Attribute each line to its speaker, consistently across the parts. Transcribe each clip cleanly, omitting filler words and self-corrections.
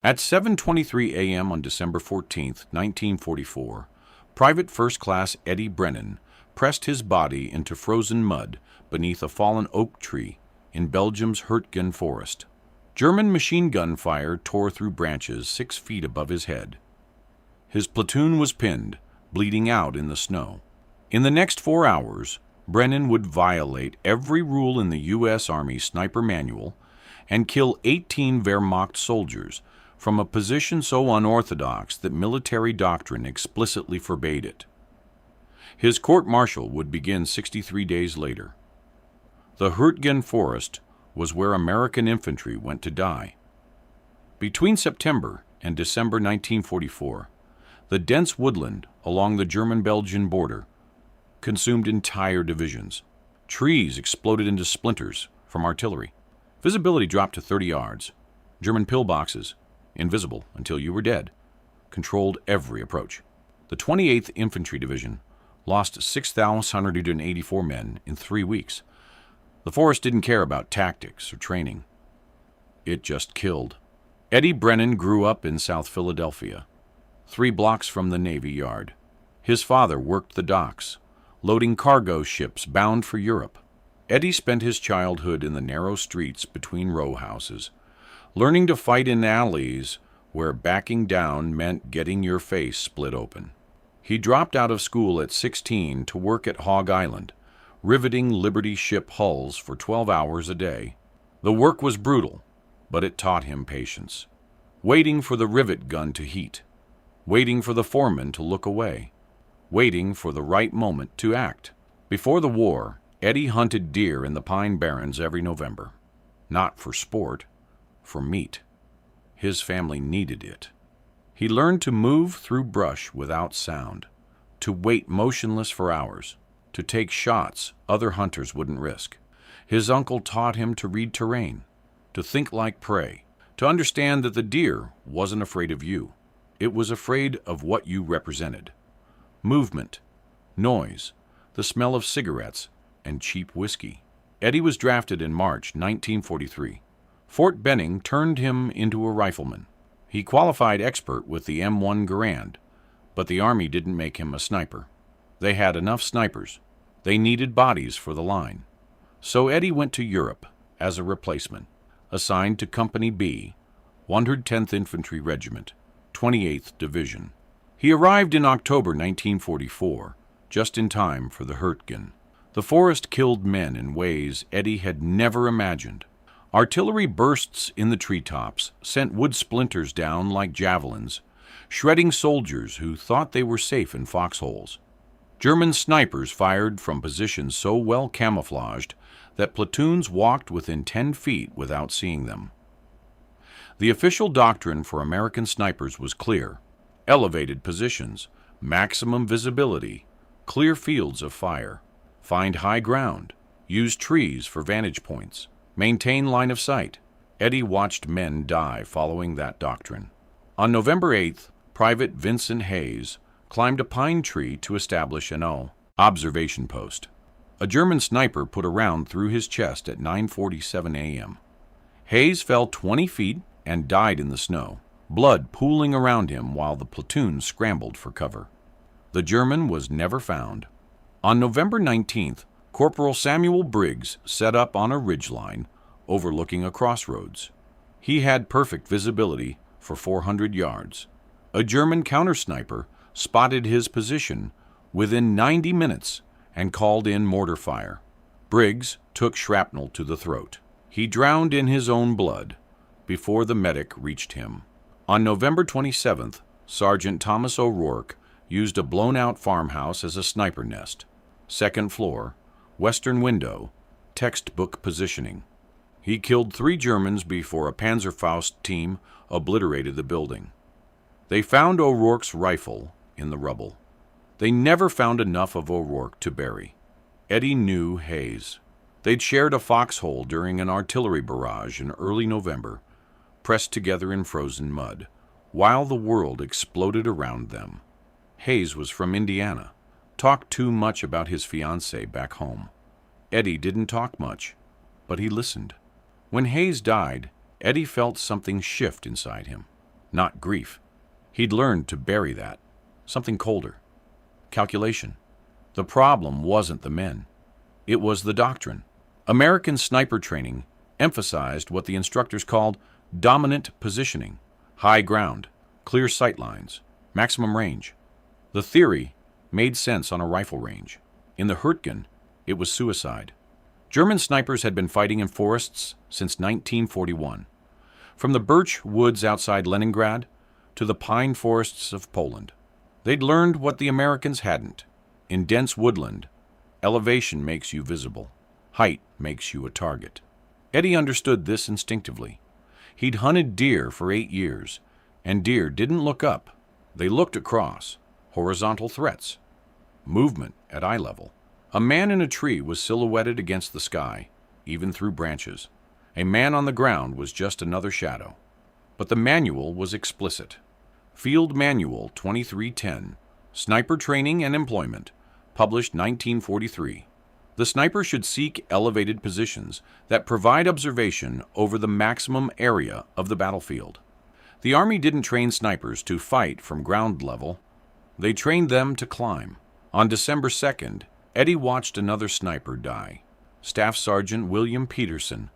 Speaker 1: At 7:23 a.m. on December 14, 1944, Private First Class Eddie Brennan pressed his body into frozen mud beneath a fallen oak tree in Belgium's Hürtgen forest. German machine gun fire tore through branches 6 feet above his head. His platoon was pinned, bleeding out in the snow. In the next 4 hours, Brennan would violate every rule in the U.S. Army sniper manual and kill 18 Wehrmacht soldiers from a position so unorthodox that military doctrine explicitly forbade it. His court-martial would begin 63 days later. The Hürtgen forest was where American infantry went to die. Between September and December 1944, the dense woodland along the German-Belgian border consumed entire divisions. Trees exploded into splinters from artillery. Visibility dropped to 30 yards. German pillboxes, invisible until you were dead, controlled every approach. The 28th Infantry Division lost 6,184 men in 3 weeks. The forest didn't care about tactics or training. It just killed. Eddie Brennan grew up in South Philadelphia, 3 blocks from the Navy Yard. His father worked the docks, loading cargo ships bound for Europe. Eddie spent his childhood in the narrow streets between row houses, learning to fight in alleys where backing down meant getting your face split open. He dropped out of school at 16 to work at Hog Island, riveting Liberty ship hulls for 12 hours a day. The work was brutal, but it taught him patience. Waiting for the rivet gun to heat, waiting for the foreman to look away, waiting for the right moment to act. Before the war, Eddie hunted deer in the Pine Barrens every November. Not for sport, for meat. His family needed it. He learned to move through brush without sound, to wait motionless for hours, to take shots other hunters wouldn't risk. His uncle taught him to read terrain, to think like prey, to understand that the deer wasn't afraid of you. It was afraid of what you represented. Movement, noise, the smell of cigarettes, and cheap whiskey. Eddie was drafted in March 1943. Fort Benning turned him into a rifleman. He qualified expert with the M1 Garand, but the Army didn't make him a sniper. They had enough snipers. They needed bodies for the line. So Eddie went to Europe as a replacement, assigned to Company B, 110th Infantry Regiment, 28th Division. He arrived in October 1944, just in time for the Hürtgen. The forest killed men in ways Eddie had never imagined. Artillery bursts in the treetops sent wood splinters down like javelins, shredding soldiers who thought they were safe in foxholes. German snipers fired from positions so well camouflaged that platoons walked within 10 feet without seeing them. The official doctrine for American snipers was clear: elevated positions, maximum visibility, clear fields of fire, find high ground, use trees for vantage points, maintain line of sight. Eddie watched men die following that doctrine. On November 8th, Private Vincent Hayes climbed a pine tree to establish an observation post. A German sniper put a round through his chest at 9:47 a.m. Hayes fell 20 feet and died in the snow, blood pooling around him while the platoon scrambled for cover. The German was never found. On November 19th, Corporal Samuel Briggs set up on a ridgeline overlooking a crossroads. He had perfect visibility for 400 yards. A German counter-sniper spotted his position within 90 minutes and called in mortar fire. Briggs took shrapnel to the throat. He drowned in his own blood before the medic reached him. On November 27th, Sergeant Thomas O'Rourke used a blown-out farmhouse as a sniper nest. Second floor, western window, textbook positioning. He killed 3 Germans before a Panzerfaust team obliterated the building. They found O'Rourke's rifle in the rubble. They never found enough of O'Rourke to bury. Eddie knew Hayes. They'd shared a foxhole during an artillery barrage in early November, pressed together in frozen mud, while the world exploded around them. Hayes was from Indiana, talked too much about his fiancée back home. Eddie didn't talk much, but he listened. When Hayes died, Eddie felt something shift inside him. not grief. He'd learned to bury that. Something colder. Calculation. The problem wasn't the men. It was the doctrine. American sniper training emphasized what the instructors called dominant positioning, high ground, clear sightlines, maximum range. The theory made sense on a rifle range. In the Hürtgen, it was suicide. German snipers had been fighting in forests since 1941, from the birch woods outside Leningrad to the pine forests of Poland. They'd learned what the Americans hadn't. In dense woodland, elevation makes you visible. Height makes you a target. Eddie understood this instinctively. He'd hunted deer for 8 years, and deer didn't look up. They looked across. Horizontal threats. Movement at eye level. A man in a tree was silhouetted against the sky, even through branches. A man on the ground was just another shadow. But the manual was explicit. Field Manual 2310, Sniper Training and Employment, published 1943. The sniper should seek elevated positions that provide observation over the maximum area of the battlefield. The Army didn't train snipers to fight from ground level. They trained them to climb. On December 2nd, Eddie watched another sniper die. Staff Sergeant William Peterson,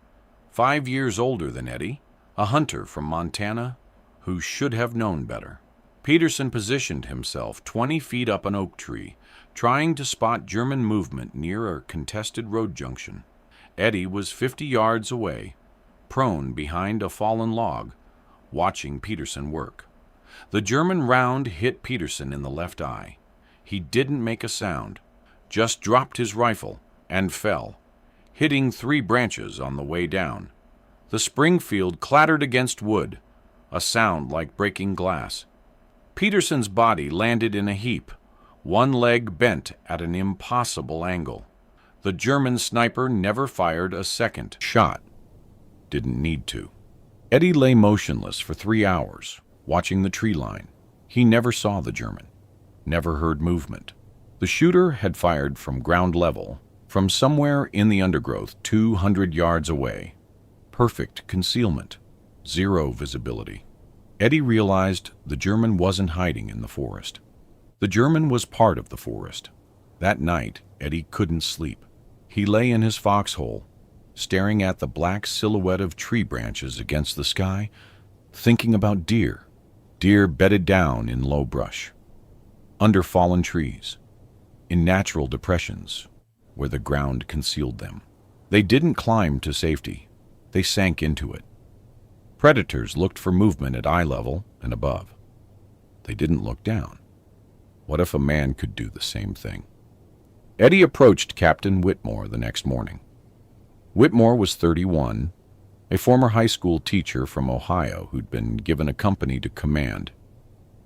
Speaker 1: 5 years older than Eddie, a hunter from Montana who should have known better. Peterson positioned himself 20 feet up an oak tree, trying to spot German movement near a contested road junction. Eddie was 50 yards away, prone behind a fallen log, watching Peterson work. The German round hit Peterson in the left eye. He didn't make a sound, just dropped his rifle and fell, hitting 3 branches on the way down. The Springfield clattered against wood, a sound like breaking glass. Peterson's body landed in a heap, one leg bent at an impossible angle. The German sniper never fired a second shot. Didn't need to. Eddie lay motionless for 3 hours, watching the tree line. He never saw the German, never heard movement. The shooter had fired from ground level, from somewhere in the undergrowth 200 yards away. Perfect concealment, 0 visibility. Eddie realized the German wasn't hiding in the forest. The German was part of the forest. That night, Eddie couldn't sleep. He lay in his foxhole, staring at the black silhouette of tree branches against the sky, thinking about deer. Deer bedded down in low brush, under fallen trees, in natural depressions where the ground concealed them. They didn't climb to safety. They sank into it. Predators looked for movement at eye level and above. They didn't look down. What if a man could do the same thing? Eddie approached Captain Whitmore the next morning. Whitmore was 31, a former high school teacher from Ohio who'd been given a company to command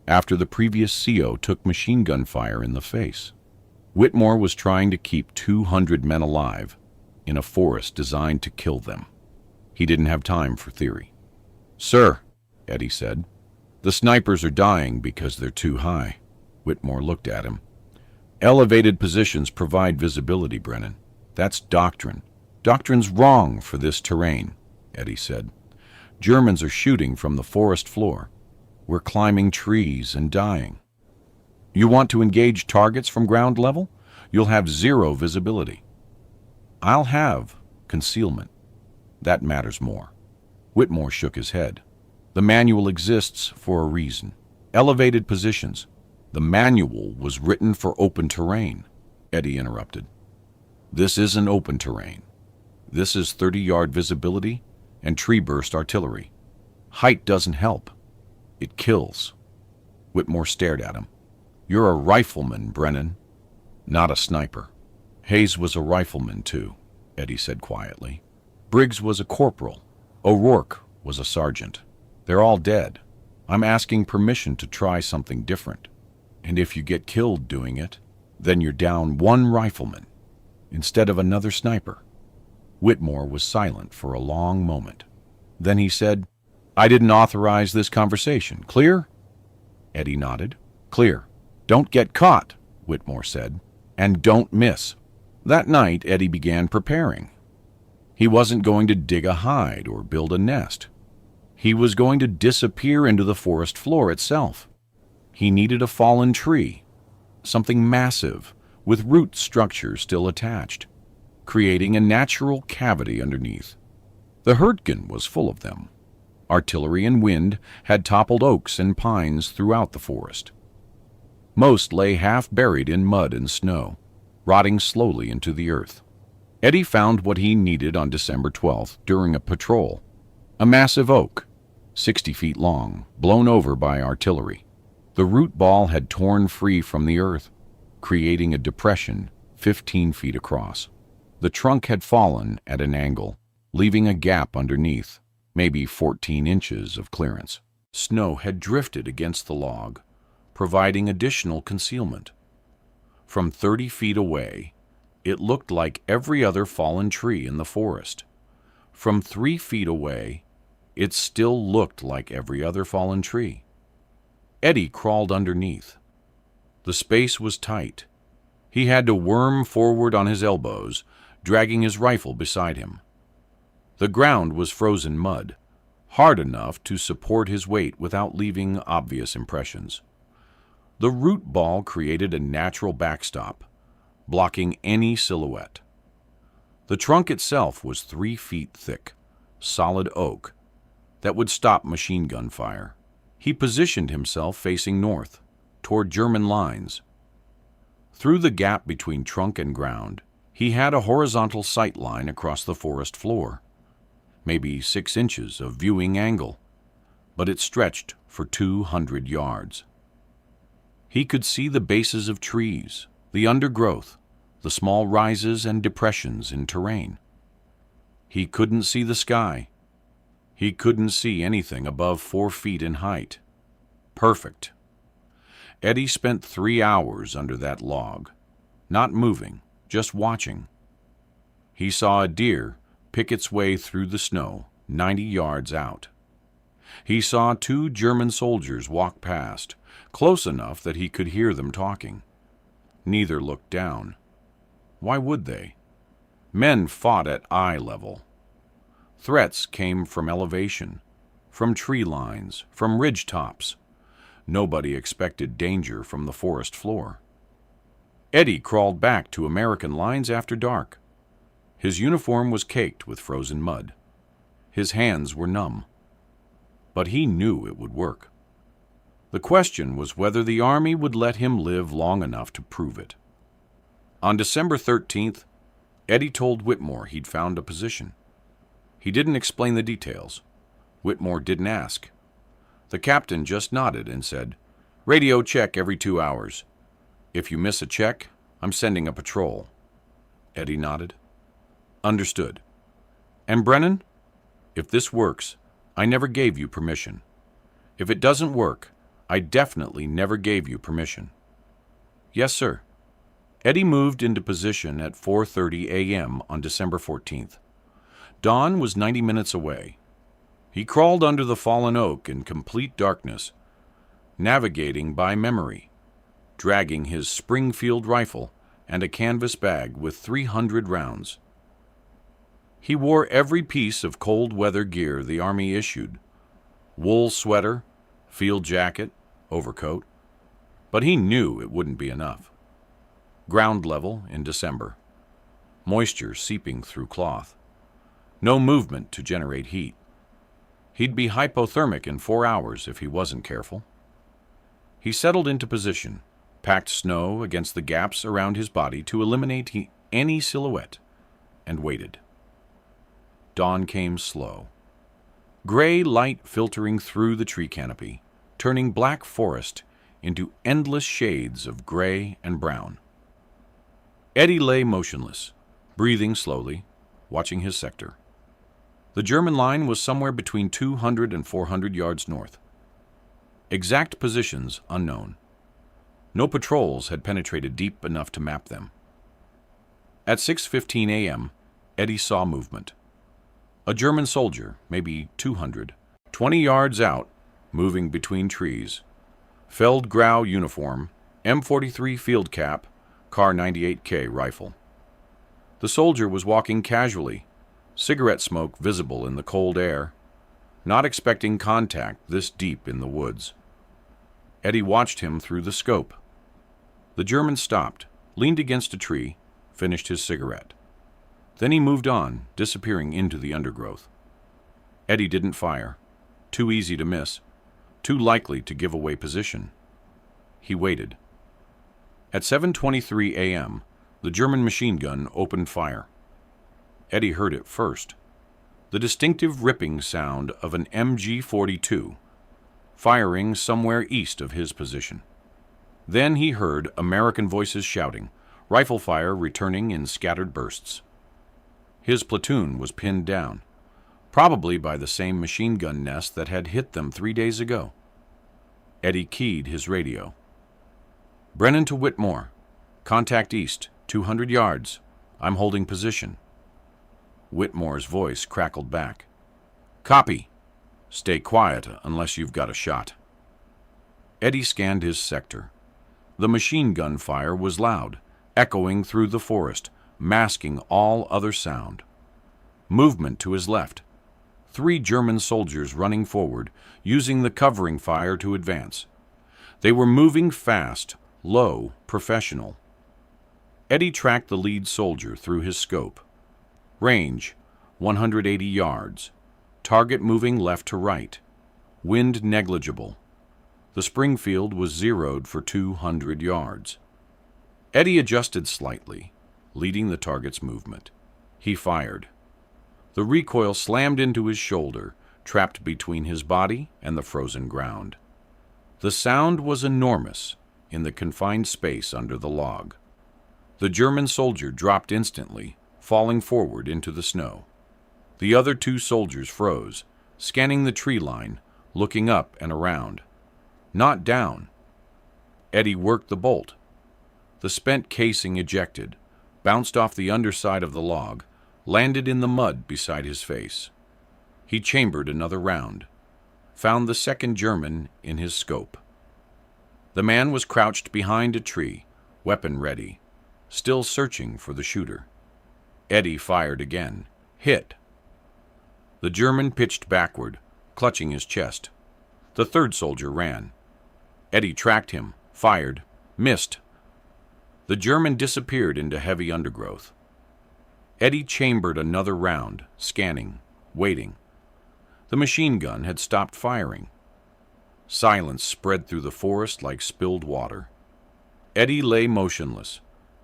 Speaker 1: after the previous CO took machine gun fire in the face. Whitmore was trying to keep 200 men alive in a forest designed to kill them. He didn't have time for theory. "Sir," Eddie said, "the snipers are dying because they're too high." Whitmore looked at him. "Elevated positions provide visibility, Brennan. That's doctrine. Doctrine's wrong for this terrain," Eddie said. "Germans are shooting from the forest floor. We're climbing trees and dying. You want to engage targets from ground level? You'll have 0 visibility. I'll have concealment. That matters more." Whitmore shook his head. "The manual exists for a reason. Elevated positions. The manual was written for open terrain," Eddie interrupted. "This isn't open terrain. This is 30-yard visibility and tree-burst artillery. Height doesn't help. It kills." Whitmore stared at him. "You're a rifleman, Brennan, not a sniper." "Hayes was a rifleman, too," Eddie said quietly. "Briggs was a corporal. O'Rourke was a sergeant. They're all dead. I'm asking permission to try something different. And if you get killed doing it, then you're down 1 rifleman instead of another sniper." Whitmore was silent for a long moment. Then he said, "I didn't authorize this conversation. Clear?" Eddie nodded. "Clear. Don't get caught," Whitmore said, "and don't miss." That night, Eddie began preparing. He wasn't going to dig a hide or build a nest. He was going to disappear into the forest floor itself. He needed a fallen tree, something massive, with root structures still attached, creating a natural cavity underneath. The Hürtgen was full of them. Artillery and wind had toppled oaks and pines throughout the forest. Most lay half buried in mud and snow, rotting slowly into the earth. Eddie found what he needed on December 12th during a patrol. A massive oak, 60 feet long, blown over by artillery. The root ball had torn free from the earth, creating a depression 15 feet across. The trunk had fallen at an angle, leaving a gap underneath, maybe 14 inches of clearance. Snow had drifted against the log, providing additional concealment. From 30 feet away, it looked like every other fallen tree in the forest. From 3 feet away, it still looked like every other fallen tree. Eddie crawled underneath. The space was tight. He had to worm forward on his elbows, dragging his rifle beside him. The ground was frozen mud, hard enough to support his weight without leaving obvious impressions. The root ball created a natural backstop, blocking any silhouette. The trunk itself was 3 feet thick, solid oak, that would stop machine gun fire. He positioned himself facing north, toward German lines. Through the gap between trunk and ground, he had a horizontal sight line across the forest floor, maybe 6 inches of viewing angle, but it stretched for 200 yards. He could see the bases of trees, the undergrowth, the small rises and depressions in terrain. He couldn't see the sky. He couldn't see anything above 4 feet in height. Perfect. Eddie spent 3 hours under that log, not moving, just watching. He saw a deer pick its way through the snow 90 yards out. He saw 2 German soldiers walk past, close enough that he could hear them talking. Neither looked down. Why would they? Men fought at eye level. Threats came from elevation, from tree lines, from ridge tops. Nobody expected danger from the forest floor. Eddie crawled back to American lines after dark. His uniform was caked with frozen mud. His hands were numb. But he knew it would work. The question was whether the Army would let him live long enough to prove it. On December 13th, Eddie told Whitmore he'd found a position. He didn't explain the details. Whitmore didn't ask. The captain just nodded and said, "Radio check every 2 hours. If you miss a check, I'm sending a patrol." Eddie nodded. "Understood. And Brennan, if this works, I never gave you permission. If it doesn't work, I definitely never gave you permission." "Yes, sir." Eddie moved into position at 4:30 a.m. on December 14th. Dawn was 90 minutes away. He crawled under the fallen oak in complete darkness, navigating by memory, dragging his Springfield rifle and a canvas bag with 300 rounds. He wore every piece of cold weather gear the Army issued: wool sweater, field jacket, overcoat. But he knew it wouldn't be enough. Ground level in December. Moisture seeping through cloth. No movement to generate heat. He'd be hypothermic in 4 hours if he wasn't careful. He settled into position, packed snow against the gaps around his body to eliminate any silhouette, and waited. Dawn came slow. Gray light filtering through the tree canopy, turning black forest into endless shades of gray and brown. Eddie lay motionless, breathing slowly, watching his sector. The German line was somewhere between 200 and 400 yards north. Exact positions unknown. No patrols had penetrated deep enough to map them. At 6:15 a.m., Eddie saw movement. A German soldier, maybe 200, 20 yards out, moving between trees. Feldgrau uniform, M43 field cap, Kar 98K rifle. The soldier was walking casually, cigarette smoke visible in the cold air. not expecting contact this deep in the woods. Eddie watched him through the scope. The German stopped, leaned against a tree, finished his cigarette. Then he moved on, disappearing into the undergrowth. Eddie didn't fire. Too easy to miss. Too likely to give away position. He waited. At 7:23 a.m., the German machine gun opened fire. Eddie heard it first. The distinctive ripping sound of an MG-42, firing somewhere east of his position. Then he heard American voices shouting, rifle fire returning in scattered bursts. His platoon was pinned down, probably by the same machine gun nest that had hit them 3 days ago. Eddie keyed his radio. Brennan to Whitmore. Contact east, 200 yards. I'm holding position. Whitmore's voice crackled back. Copy. Stay quiet unless you've got a shot. Eddie scanned his sector. The machine gun fire was loud, echoing through the forest, masking all other sound. Movement to his left. 3 German soldiers running forward, using the covering fire to advance. They were moving fast, low, professional. Eddie tracked the lead soldier through his scope. Range, 180 yards. Target moving left to right. Wind negligible. The Springfield was zeroed for 200 yards. Eddie adjusted slightly, leading the target's movement. He fired. The recoil slammed into his shoulder, trapped between his body and the frozen ground. The sound was enormous in the confined space under the log. The German soldier dropped instantly, falling forward into the snow. The other 2 soldiers froze, scanning the tree line, looking up and around. Not down. Eddie worked the bolt. The spent casing ejected, bounced off the underside of the log, landed in the mud beside his face. He chambered another round, found the second German in his scope. The man was crouched behind a tree, weapon ready, still searching for the shooter. Eddie fired again. Hit. The German pitched backward, clutching his chest. The third soldier ran. Eddie tracked him, fired, missed. The German disappeared into heavy undergrowth. Eddie chambered another round, scanning, waiting. The machine gun had stopped firing. Silence spread through the forest like spilled water. Eddie lay motionless,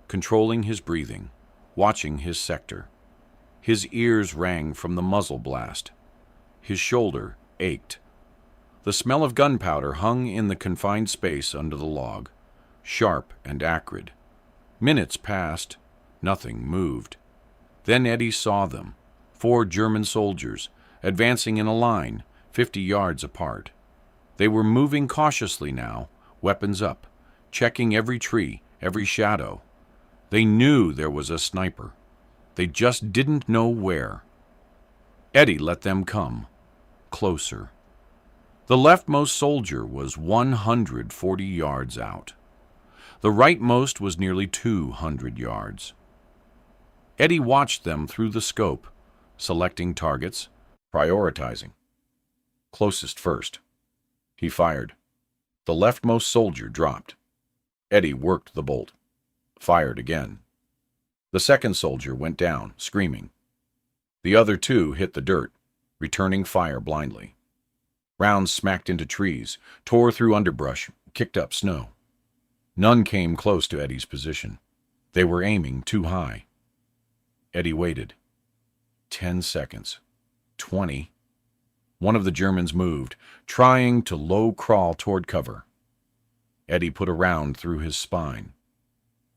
Speaker 1: controlling his breathing, watching his sector. His ears rang from the muzzle blast. His shoulder ached. The smell of gunpowder hung in the confined space under the log, sharp and acrid. Minutes passed. Nothing moved. Then Eddie saw them, 4 German soldiers, advancing in a line, 50 yards apart. They were moving cautiously now, weapons up, checking every tree, every shadow. They knew there was a sniper. They just didn't know where. Eddie let them come. Closer. The leftmost soldier was 140 yards out. The rightmost was nearly 200 yards. Eddie watched them through the scope, selecting targets, prioritizing. Closest first. He fired. The leftmost soldier dropped. Eddie worked the bolt. Fired again. The second soldier went down, screaming. The other 2 hit the dirt, returning fire blindly. Rounds smacked into trees, tore through underbrush, kicked up snow. None came close to Eddie's position. They were aiming too high. Eddie waited. 10 seconds. 20. One of the Germans moved, trying to low crawl toward cover. Eddie put a round through his spine.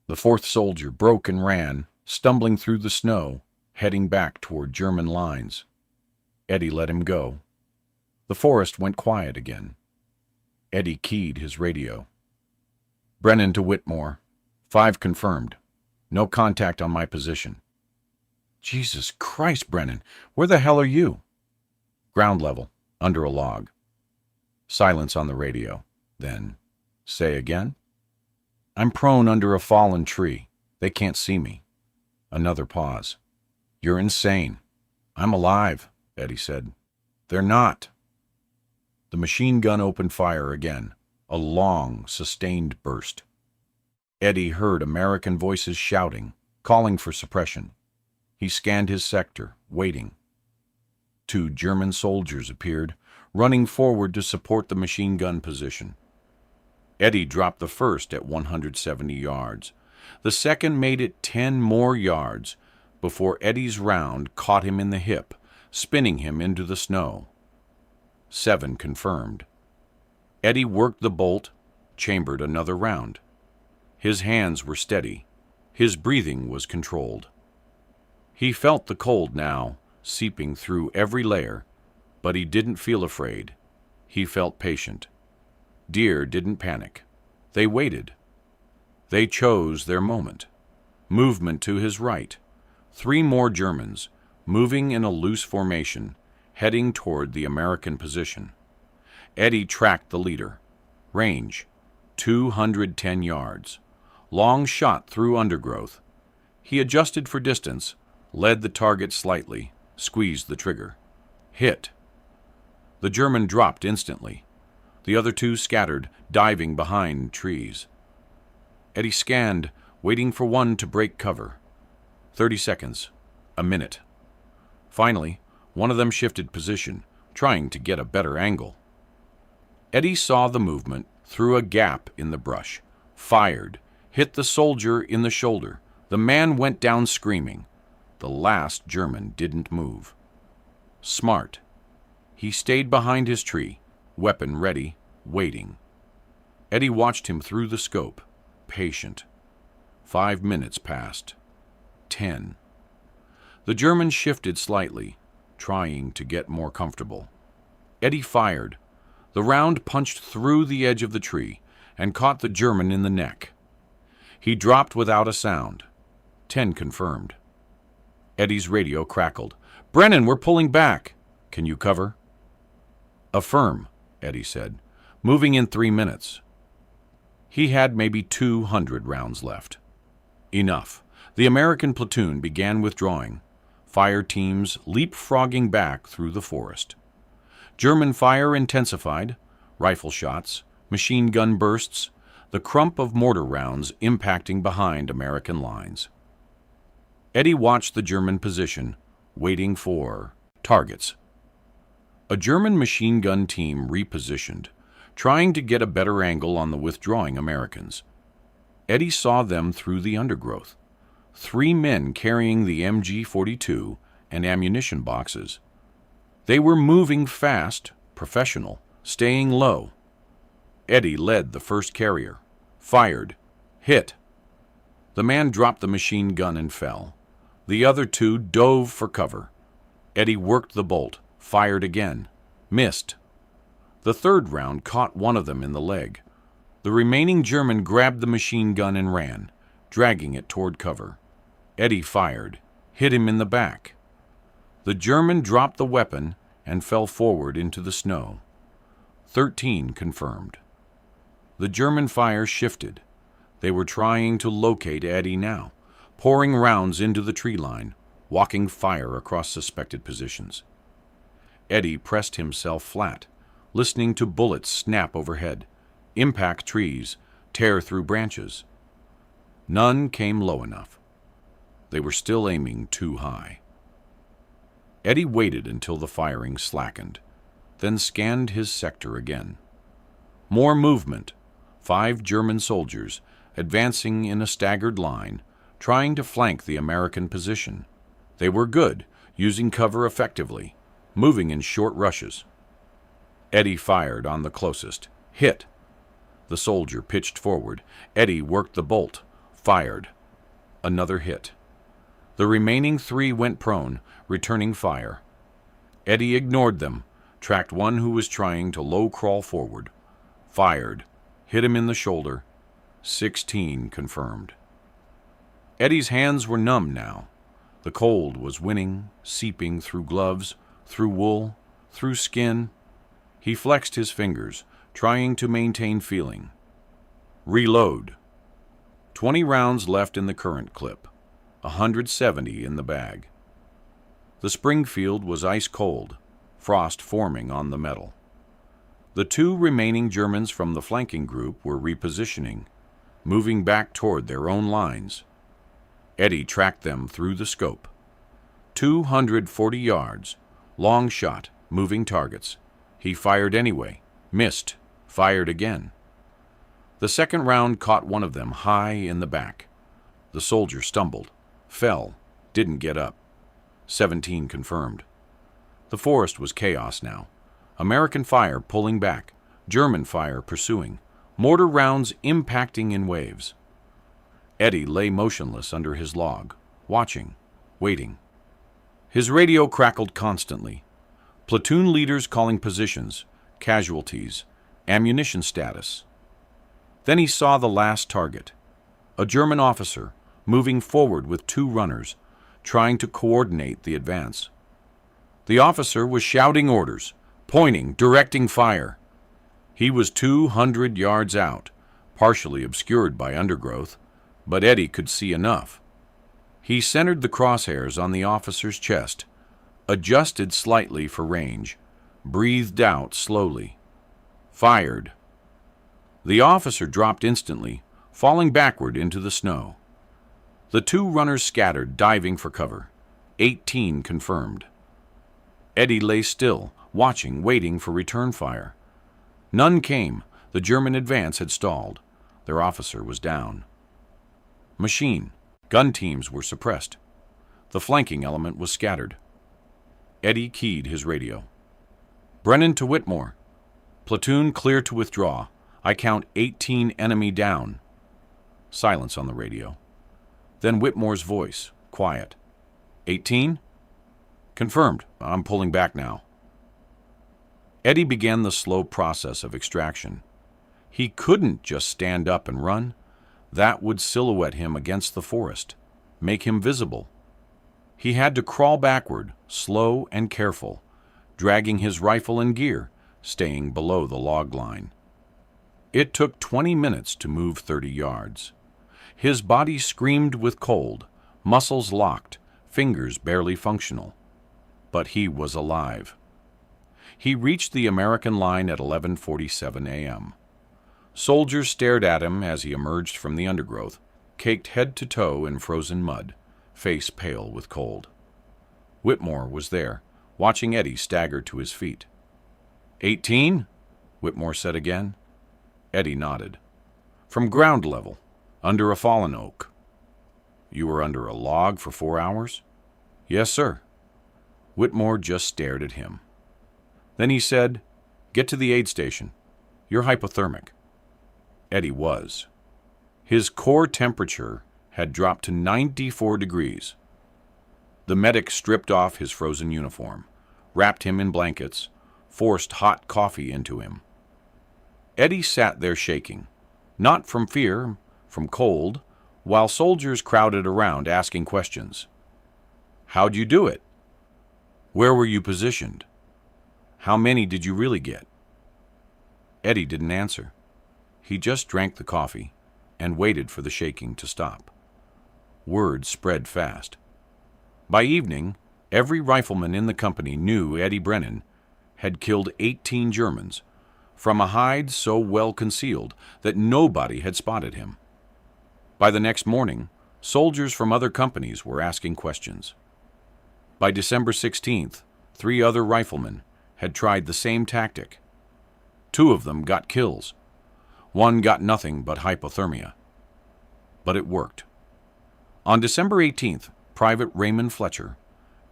Speaker 1: The 4th soldier broke and ran, stumbling through the snow, heading back toward German lines. Eddie let him go. The forest went quiet again. Eddie keyed his radio. Brennan to Whitmore. 5 confirmed. No contact on my position. Jesus Christ, Brennan, where the hell are you? Ground level, under a log. Silence on the radio. Then, say again? I'm prone under a fallen tree. They can't see me. Another pause. You're insane. I'm alive, Eddie said. They're not. The machine gun opened fire again, a long, sustained burst. Eddie heard American voices shouting, calling for suppression. He scanned his sector, waiting. 2 German soldiers appeared, running forward to support the machine gun position. Eddie dropped the first at 170 yards. The second made it 10 more yards before Eddie's round caught him in the hip, spinning him into the snow. 7 confirmed. Eddie worked the bolt, chambered another round. His hands were steady. His breathing was controlled. He felt the cold now, seeping through every layer, but he didn't feel afraid. He felt patient. Deer didn't panic. They waited. They chose their moment. Movement to his right. 3 more Germans, moving in a loose formation, heading toward the American position. Eddie tracked the leader. Range, 210 yards. Long shot through undergrowth. He adjusted for distance, led the target slightly, squeezed the trigger. Hit. The German dropped instantly. The other 2 scattered, diving behind trees. Eddie scanned, waiting for one to break cover. 30 seconds. A minute. Finally, one of them shifted position, trying to get a better angle. Eddie saw the movement through a gap in the brush, fired, hit the soldier in the shoulder. The man went down screaming. The last German didn't move. Smart. He stayed behind his tree, weapon ready, waiting. Eddie watched him through the scope, patient. 5 minutes passed. 10. The German shifted slightly, trying to get more comfortable. Eddie fired. The round punched through the edge of the tree and caught the German in the neck. He dropped without a sound. 10 confirmed. Eddie's radio crackled. "Brennan, we're pulling back. Can you cover?" "Affirm," Eddie said. "Moving in 3 minutes." He had maybe 200 rounds left. Enough. The American platoon began withdrawing, fire teams leapfrogging back through the forest. German fire intensified, rifle shots, machine gun bursts, the crump of mortar rounds impacting behind American lines. Eddie watched the German position, waiting for targets. A German machine gun team repositioned, trying to get a better angle on the withdrawing Americans. Eddie saw them through the undergrowth. 3 men carrying the MG-42 and ammunition boxes. They were moving fast, professional, staying low. Eddie led the first carrier, fired, hit. The man dropped the machine gun and fell. The other 2 dove for cover. Eddie worked the bolt, fired again, missed. The 3rd round caught one of them in the leg. The remaining German grabbed the machine gun and ran, dragging it toward cover. Eddie fired, hit him in the back. The German dropped the weapon and fell forward into the snow. 13 confirmed. The German fire shifted. They were trying to locate Eddie now, pouring rounds into the tree line, walking fire across suspected positions. Eddie pressed himself flat, listening to bullets snap overhead, impact trees, tear through branches. None came low enough. They were still aiming too high. Eddie waited until the firing slackened, then scanned his sector again. More movement. 5 German soldiers, advancing in a staggered line, trying to flank the American position. They were good, using cover effectively, moving in short rushes. Eddie fired on the closest, hit. The soldier pitched forward. Eddie worked the bolt, fired. Another hit. The remaining 3 went prone, returning fire. Eddie ignored them, tracked one who was trying to low-crawl forward. Fired, hit him in the shoulder. 16 confirmed. Eddie's hands were numb now. The cold was winning, seeping through gloves, through wool, through skin. He flexed his fingers, trying to maintain feeling. Reload. 20 rounds left in the current clip, 170 in the bag. The Springfield was ice cold, frost forming on the metal. The two remaining Germans from the flanking group were repositioning, moving back toward their own lines. Eddie tracked them through the scope. 240 yards, long shot, moving targets. He fired anyway, missed, fired again. The second round caught one of them high in the back. The soldier stumbled, fell, didn't get up. 17 confirmed. The forest was chaos now. American fire pulling back, German fire pursuing, mortar rounds impacting in waves. Eddie lay motionless under his log, watching, waiting. His radio crackled constantly. Platoon leaders calling positions, casualties, ammunition status. Then he saw the last target, a German officer moving forward with two runners, trying to coordinate the advance. The officer was shouting orders, pointing, directing fire. He was 200 yards out, partially obscured by undergrowth, but Eddie could see enough. He centered the crosshairs on the officer's chest, adjusted slightly for range, breathed out slowly. Fired. The officer dropped instantly, falling backward into the snow. The two runners scattered, diving for cover. 18 confirmed. Eddie lay still, watching, waiting for return fire. None came. The German advance had stalled. Their officer was down. Machine, gun teams were suppressed. The flanking element was scattered. Eddie keyed his radio. Brennan to Whitmore. Platoon clear to withdraw. I count 18 enemy down. Silence on the radio. Then Whitmore's voice, quiet. 18? Confirmed. I'm pulling back now. Eddie began the slow process of extraction. He couldn't just stand up and run. That would silhouette him against the forest, make him visible. He had to crawl backward, slow and careful, dragging his rifle and gear, staying below the log line. It took 20 minutes to move 30 yards. His body screamed with cold, muscles locked, fingers barely functional. But he was alive. He reached the American line at 11:47 a.m. Soldiers stared at him as he emerged from the undergrowth, caked head to toe in frozen mud, face pale with cold. Whitmore was there, watching Eddie stagger to his feet. 18? Whitmore said again. Eddie nodded. From ground level, under a fallen oak. You were under a log for 4 hours? Yes, sir. Whitmore just stared at him. Then he said, Get to the aid station. You're hypothermic. Eddie was. His core temperature had dropped to 94 degrees. The medic stripped off his frozen uniform, wrapped him in blankets, forced hot coffee into him. Eddie sat there shaking, not from fear, from cold, while soldiers crowded around asking questions. How'd you do it? Where were you positioned? How many did you really get? Eddie didn't answer. He just drank the coffee and waited for the shaking to stop. Word spread fast. By evening, every rifleman in the company knew Eddie Brennan had killed 18 Germans from a hide so well concealed that nobody had spotted him. By the next morning, soldiers from other companies were asking questions. By December 16th, 3 other riflemen had tried the same tactic. 2 of them got kills. 1 got nothing but hypothermia. But it worked. On December 18th, Private Raymond Fletcher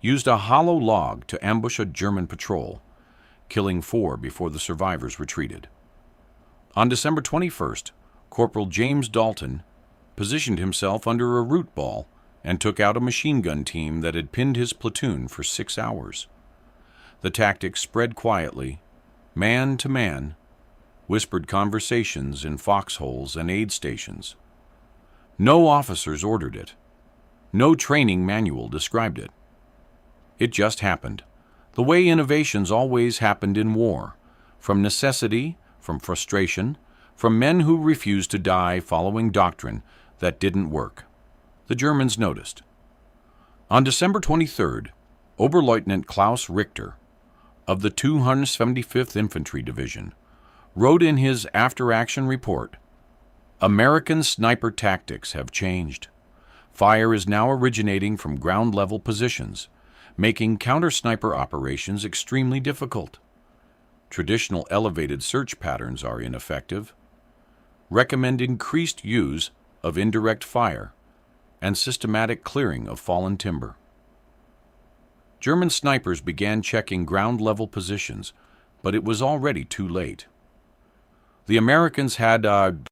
Speaker 1: used a hollow log to ambush a German patrol, killing 4 before the survivors retreated. On December 21st, Corporal James Dalton positioned himself under a root ball and took out a machine gun team that had pinned his platoon for 6 hours. The tactics spread quietly, man to man, whispered conversations in foxholes and aid stations. No officers ordered it. No training manual described it. It just happened, the way innovations always happened in war, from necessity, from frustration, from men who refused to die following doctrine that didn't work. The Germans noticed. On December 23rd, Oberleutnant Klaus Richter of the 275th Infantry Division wrote in his after-action report, "American sniper tactics have changed. Fire is now originating from ground-level positions, making counter-sniper operations extremely difficult. Traditional elevated search patterns are ineffective. Recommend increased use of indirect fire and systematic clearing of fallen timber." German snipers began checking ground-level positions, but it was already too late. The Americans had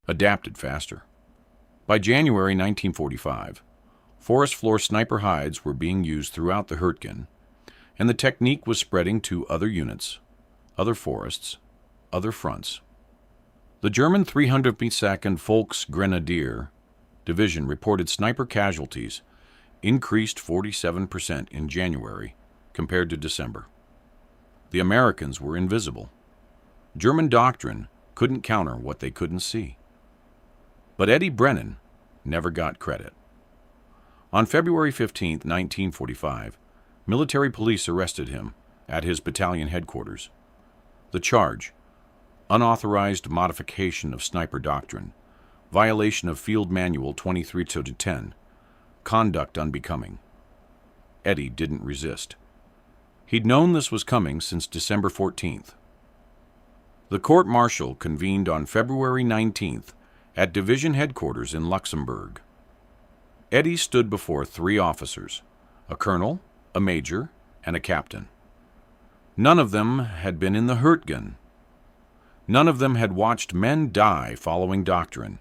Speaker 1: adapted faster. By January 1945, forest floor sniper hides were being used throughout the Hürtgen, and the technique was spreading to other units, other forests, other fronts. The German 302nd Volksgrenadier Division reported sniper casualties increased 47% in January compared to December. The Americans were invisible. German doctrine couldn't counter what they couldn't see. But Eddie Brennan never got credit. On February 15, 1945, military police arrested him at his battalion headquarters. The charge: unauthorized modification of sniper doctrine, violation of Field Manual 23-10, conduct unbecoming. Eddie didn't resist. He'd known this was coming since December 14th. The court-martial convened on February 19th at division headquarters in Luxembourg. Eddie stood before 3 officers, a colonel, a major, and a captain. None of them had been in the Hürtgen. None of them had watched men die following doctrine.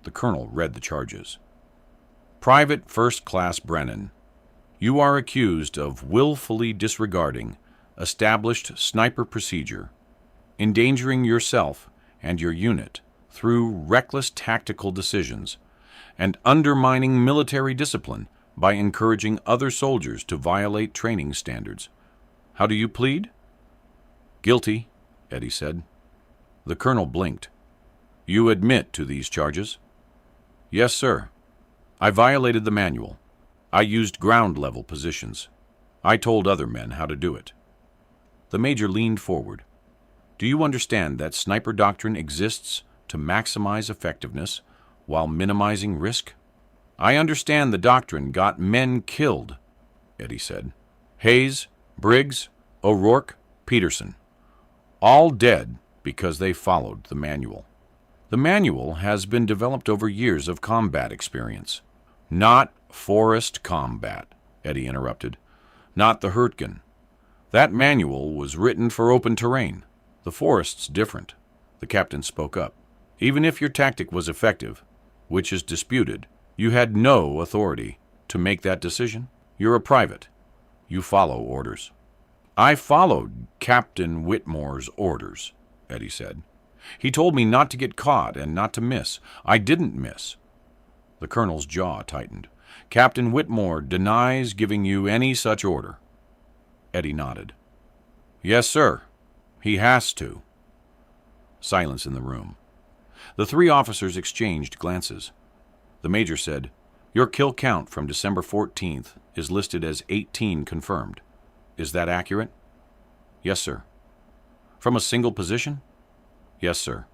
Speaker 1: The colonel read the charges. "Private First Class Brennan, you are accused of willfully disregarding established sniper procedure, endangering yourself and your unit through reckless tactical decisions, and undermining military discipline by encouraging other soldiers to violate training standards. How do you plead?" "Guilty," Eddie said. The colonel blinked. "You admit to these charges?" "Yes, sir. I violated the manual. I used ground-level positions. I told other men how to do it." The major leaned forward. "Do you understand that sniper doctrine exists to maximize effectiveness while minimizing risk?" "I understand the doctrine got men killed," Eddie said. "Hayes, Briggs, O'Rourke, Peterson. All dead because they followed the manual." "The manual has been developed over years of combat experience." "Not forest combat," Eddie interrupted. "Not the Hürtgen. That manual was written for open terrain. The forest's different." The captain spoke up. "Even if your tactic was effective, which is disputed, you had no authority to make that decision. You're a private. You follow orders." "I followed Captain Whitmore's orders," Eddie said. "He told me not to get caught and not to miss. I didn't miss." The colonel's jaw tightened. "Captain Whitmore denies giving you any such order." Eddie nodded. "Yes, sir. He has to." Silence in the room. The 3 officers exchanged glances. The major said, "Your kill count from December 14th is listed as 18 confirmed. Is that accurate?" "Yes, sir." "From a single position?" "Yes, sir."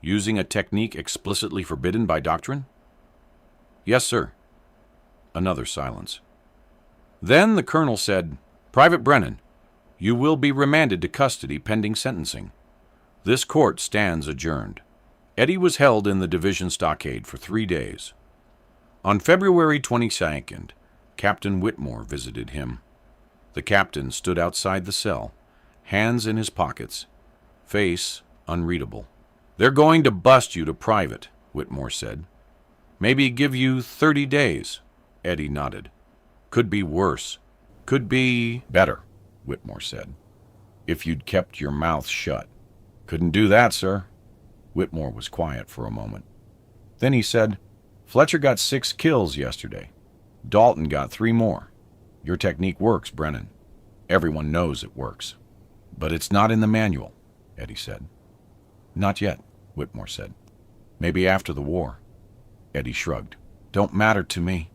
Speaker 1: "Using a technique explicitly forbidden by doctrine?" "Yes, sir." Another silence. Then the colonel said, "Private Brennan, you will be remanded to custody pending sentencing. This court stands adjourned." Eddie was held in the division stockade for 3 days. On February 22nd, Captain Whitmore visited him. The captain stood outside the cell, hands in his pockets, face unreadable. "They're going to bust you to private," Whitmore said. "Maybe give you 30 days. Eddie nodded. "Could be worse. Could be better," Whitmore said. "If you'd kept your mouth shut." "Couldn't do that, sir." Whitmore was quiet for a moment. Then he said, "Fletcher got 6 kills yesterday. Dalton got 3 more. Your technique works, Brennan. Everyone knows it works." "But it's not in the manual," Eddie said. "Not yet," Whitmore said. "Maybe after the war." Eddie shrugged. "Don't matter to me."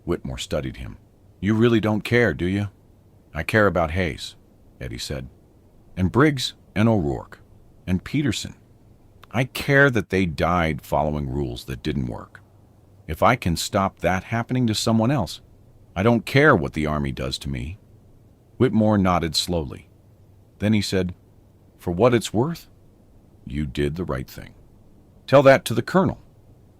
Speaker 1: Whitmore studied him. "You really don't care, do you?" "I care about Hayes," Eddie said. "And Briggs and O'Rourke." And Peterson. I care that they died following rules that didn't work. If I can stop that happening to someone else, I don't care what the Army does to me. Whitmore nodded slowly. Then he said, For what it's worth, you did the right thing. Tell that to the colonel,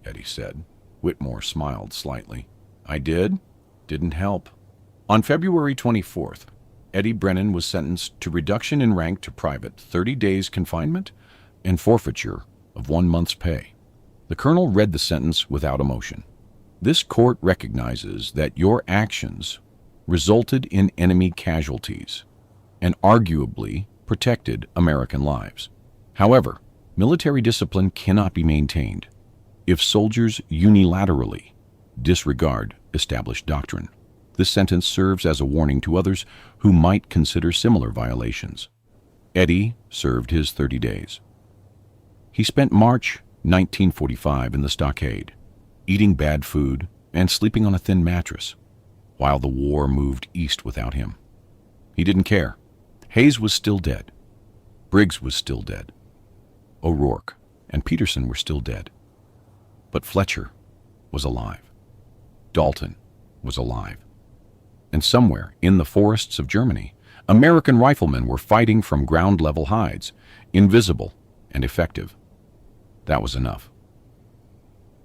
Speaker 1: Eddie said. Whitmore smiled slightly. I did. Didn't help. On February 24th, Eddie Brennan was sentenced to reduction in rank to private, 30 days confinement, and forfeiture of 1 month's pay. The colonel read the sentence without emotion. This court recognizes that your actions resulted in enemy casualties and arguably protected American lives. However, military discipline cannot be maintained if soldiers unilaterally disregard established doctrine. This sentence serves as a warning to others who might consider similar violations. Eddie served his 30 days. He spent March 1945 in the stockade, eating bad food and sleeping on a thin mattress, while the war moved east without him. He didn't care. Hayes was still dead. Briggs was still dead. O'Rourke and Peterson were still dead. But Fletcher was alive. Dalton was alive. And somewhere in the forests of Germany, American riflemen were fighting from ground-level hides, invisible and effective. That was enough.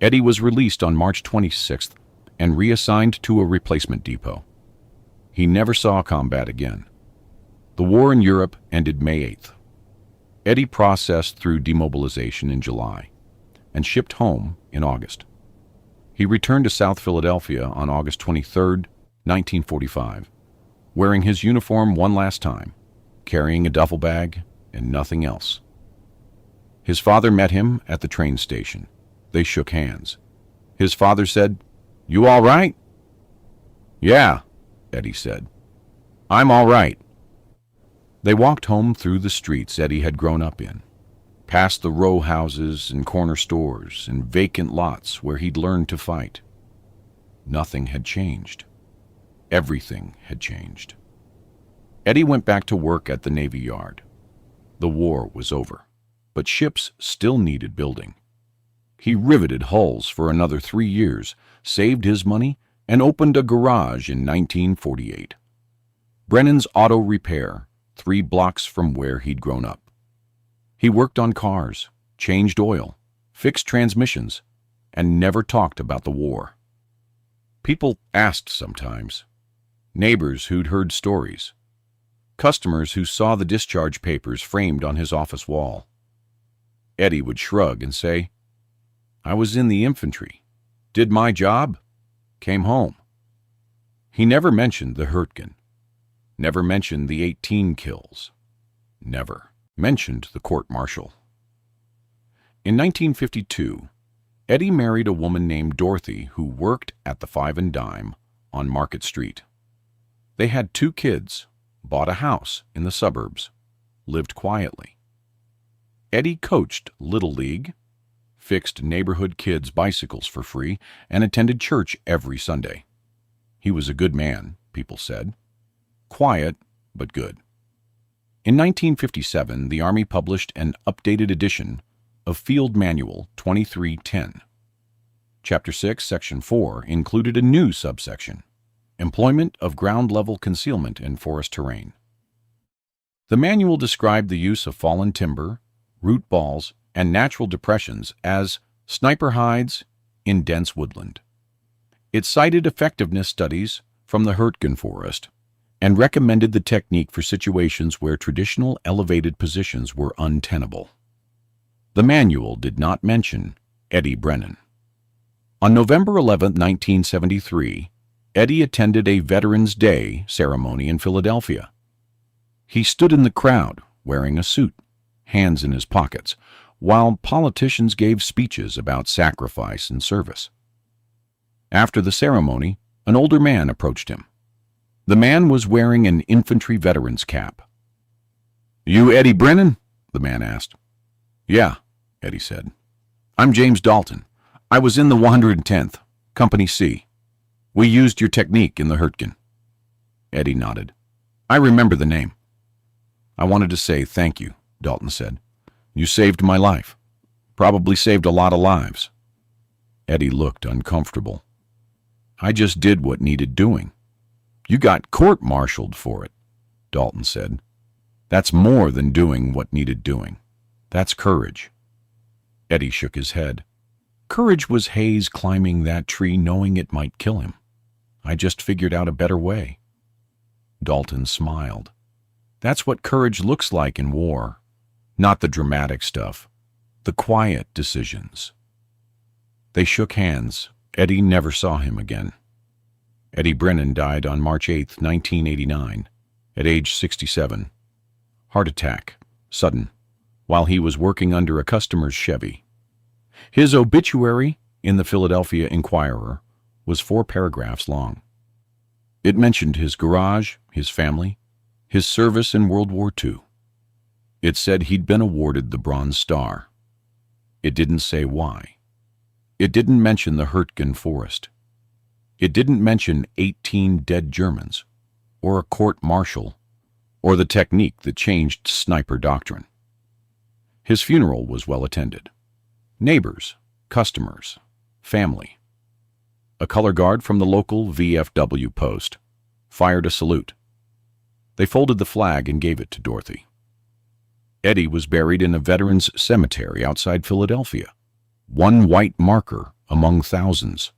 Speaker 1: Eddie was released on March 26th and reassigned to a replacement depot. He never saw combat again. The war in Europe ended May 8th. Eddie processed through demobilization in July and shipped home in August. He returned to South Philadelphia on August 23rd, 1945, wearing his uniform one last time, carrying a duffel bag and nothing else. His father met him at the train station. They shook hands. His father said, "You all right?" "Yeah," Eddie said. "I'm all right." They walked home through the streets Eddie had grown up in, past the row houses and corner stores and vacant lots where he'd learned to fight. Nothing had changed. Everything had changed. Eddie went back to work at the Navy Yard. The war was over, but ships still needed building. He riveted hulls for another 3 years, saved his money, and opened a garage in 1948. Brennan's Auto Repair, 3 blocks from where he'd grown up. He worked on cars, changed oil, fixed transmissions, and never talked about the war. People asked sometimes. Neighbors who'd heard stories. Customers who saw the discharge papers framed on his office wall. Eddie would shrug and say, "I was in the infantry, did my job, came home." He never mentioned the Hürtgen, never mentioned the 18 kills, never mentioned the court-martial. In 1952, Eddie married a woman named Dorothy who worked at the Five and Dime on Market Street. They had 2 kids, bought a house in the suburbs, lived quietly. Eddie coached Little League, fixed neighborhood kids' bicycles for free, and attended church every Sunday. He was a good man, people said. Quiet, but good. In 1957, the Army published an updated edition of Field Manual 2310. Chapter 6, Section 4 included a new subsection, Employment of Ground-Level Concealment in Forest Terrain. The manual described the use of fallen timber, root balls, and natural depressions as sniper hides in dense woodland. It cited effectiveness studies from the Hürtgen forest and recommended the technique for situations where traditional elevated positions were untenable. The manual did not mention Eddie Brennan. On November 11, 1973, Eddie attended a Veterans Day ceremony in Philadelphia. He stood in the crowd wearing a suit, hands in his pockets, while politicians gave speeches about sacrifice and service. After the ceremony, an older man approached him. The man was wearing an infantry veteran's cap. "You Eddie Brennan?" the man asked. "Yeah," Eddie said. "I'm James Dalton. I was in the 110th, Company C. We used your technique in the Hürtgen." Eddie nodded. "I remember the name." "I wanted to say thank you," Dalton said. You saved my life. Probably saved a lot of lives. Eddie looked uncomfortable. I just did what needed doing. You got court-martialed for it, Dalton said. That's more than doing what needed doing. That's courage. Eddie shook his head. Courage was Hayes climbing that tree knowing it might kill him. I just figured out a better way. Dalton smiled. That's what courage looks like in war. Not the dramatic stuff. The quiet decisions. They shook hands. Eddie never saw him again. Eddie Brennan died on March 8, 1989, at age 67. Heart attack, sudden, while he was working under a customer's Chevy. His obituary in the Philadelphia Inquirer was 4 paragraphs long. It mentioned his garage, his family, his service in World War II. It said he'd been awarded the Bronze Star. It didn't say why. It didn't mention the Hürtgen forest. It didn't mention 18 dead Germans, or a court-martial, or the technique that changed sniper doctrine. His funeral was well attended. Neighbors, customers, family. A color guard from the local VFW post fired a salute. They folded the flag and gave it to Dorothy. Eddie was buried in a veterans' cemetery outside Philadelphia, one white marker among thousands.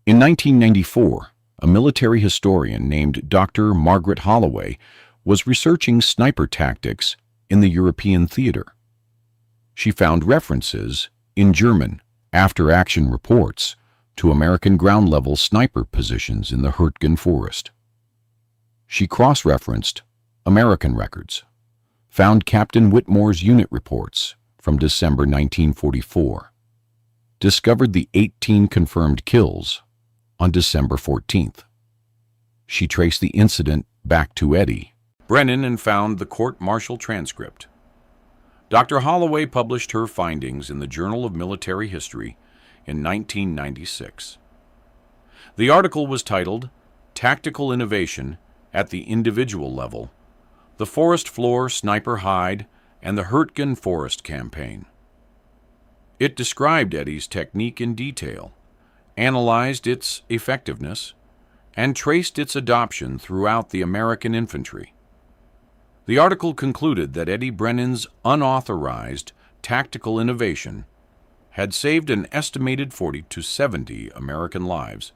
Speaker 1: In 1994, a military historian named Dr. Margaret Holloway was researching sniper tactics in the European theater. She found references in German after-action reports to American ground-level sniper positions in the Hürtgen forest. She cross-referenced American records, found Captain Whitmore's unit reports from December 1944, discovered the 18 confirmed kills on December 14th. She traced the incident back to Eddie Brennan and found the court-martial transcript. Dr. Holloway published her findings in the Journal of Military History in 1996. The article was titled, Tactical Innovation at the Individual Level, the Forest Floor Sniper Hide and the Hürtgen Forest Campaign. It described Eddie's technique in detail, analyzed its effectiveness, and traced its adoption throughout the American infantry. The article concluded that Eddie Brennan's unauthorized tactical innovation had saved an estimated 40 to 70 American lives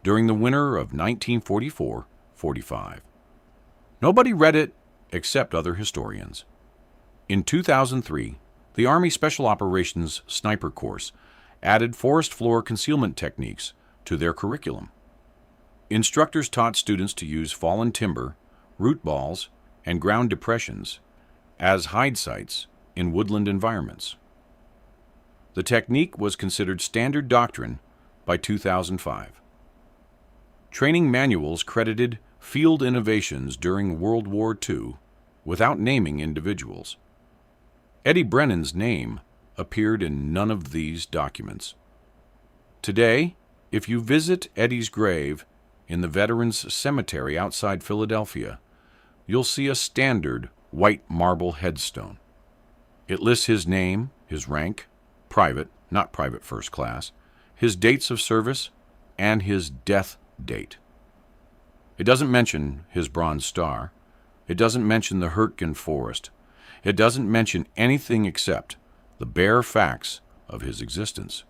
Speaker 1: during the winter of 1944-45. Nobody read it except other historians. In 2003, the Army Special Operations Sniper Course added forest floor concealment techniques to their curriculum. Instructors taught students to use fallen timber, root balls, and ground depressions as hide sites in woodland environments. The technique was considered standard doctrine by 2005. Training manuals credited field innovations during World War II without naming individuals. Eddie Brennan's name appeared in none of these documents. Today, if you visit Eddie's grave in the Veterans Cemetery outside Philadelphia, you'll see a standard white marble headstone. It lists his name, his rank, private, not private first class, his dates of service, and his death date. It doesn't mention his Bronze Star. It doesn't mention the Hürtgen Forest. It doesn't mention anything except the bare facts of his existence.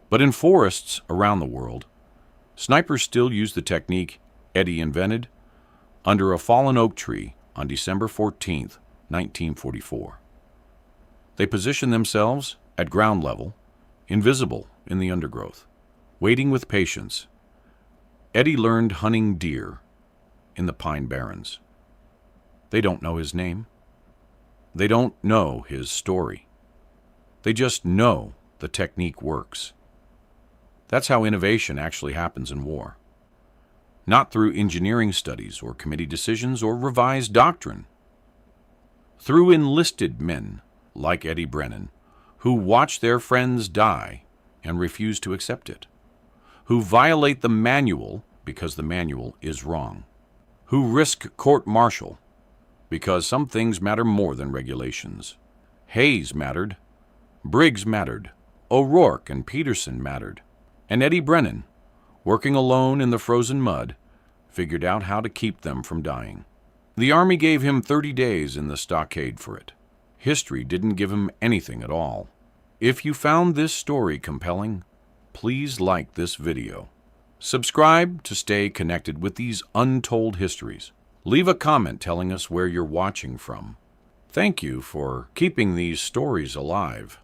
Speaker 1: But in forests around the world, snipers still use the technique Eddie invented under a fallen oak tree on December 14, 1944. They position themselves at ground level, invisible in the undergrowth, waiting with patience. Eddie learned hunting deer in the Pine Barrens. They don't know his name. They don't know his story. They just know the technique works. That's how innovation actually happens in war. Not through engineering studies or committee decisions or revised doctrine. Through enlisted men like Eddie Brennan, who watch their friends die and refuse to accept it, who violate the manual because the manual is wrong, who risk court-martial because some things matter more than regulations. Hayes mattered. Briggs mattered. O'Rourke and Peterson mattered. And Eddie Brennan, working alone in the frozen mud, figured out how to keep them from dying. The Army gave him 30 days in the stockade for it. History didn't give him anything at all. If you found this story compelling, please like this video. Subscribe to stay connected with these untold histories. Leave a comment telling us where you're watching from. Thank you for keeping these stories alive.